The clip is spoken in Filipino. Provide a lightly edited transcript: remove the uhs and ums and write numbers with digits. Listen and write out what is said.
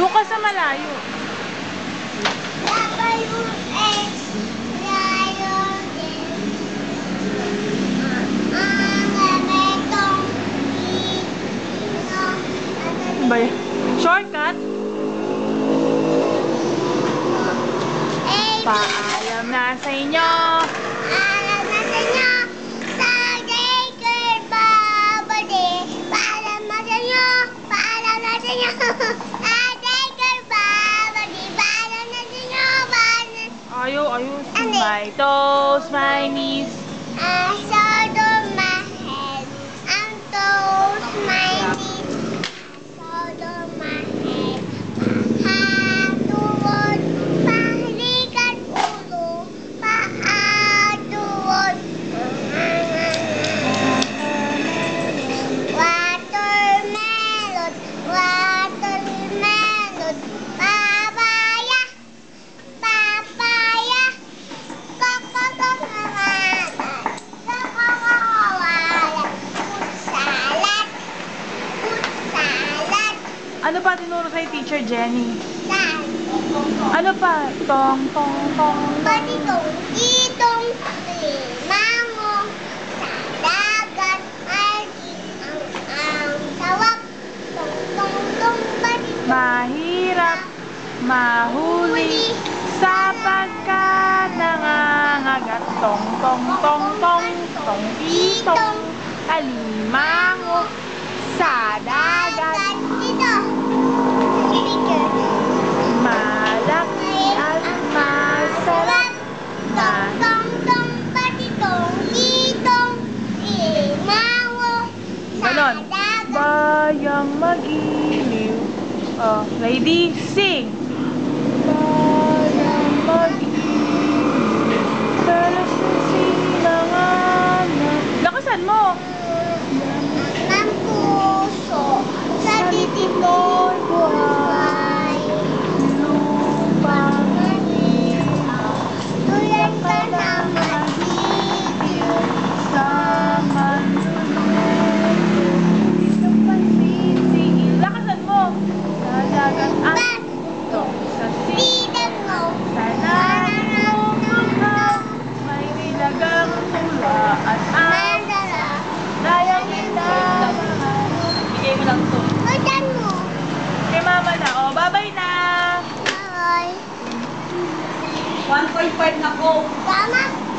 Doon ka sa malayo. Ba yun? Shortcut? Paalam na sa inyo. Paalam na sa inyo. Sa Jacob Babadi. Paalam na sa inyo. Paalam na sa inyo. Sa Jacob Babadi. Paalam na sa inyo. Ayaw. My toes, my knees. I showed my head. And toes, my knees. I showed my head. Pahatuod. Pahalikan ulo. Pahatuod. Watermelon. Watermelon. Papaya. Papaya. Coconut. Coconut. Fruit salad. Fruit salad. Ano pa tinuro sa'yo, Teacher Jenny? Salad. Ano pa? Tong. Patitong itong limango sa dagat ay ang sawak. Tong patitong Mahirap mahuli sapagkat nangangagat. Tong. Itong alimango sa dagat. Dito. Picture. Malaki at masarap. Tong patitong itong limango sa Ganon. dagat. Bayang mag-iliw. Oh, ready? Sing! Bayang mag-iliw. Talas na silangan. Lakasan mo! Ng puso sa titino'y buhay. Lupang Tulad ka na magiging sa manunod. Ito pansisingil. Lakasan mo! Sa dagat ang tong sa Pinag mo. sa narang lumaw. May nilagang tula at Mandala. dayangin na bigay mo lang to. Tutan mo. Kay mama na. O, bye-bye na! Bye. 1.5 na ko. Tama.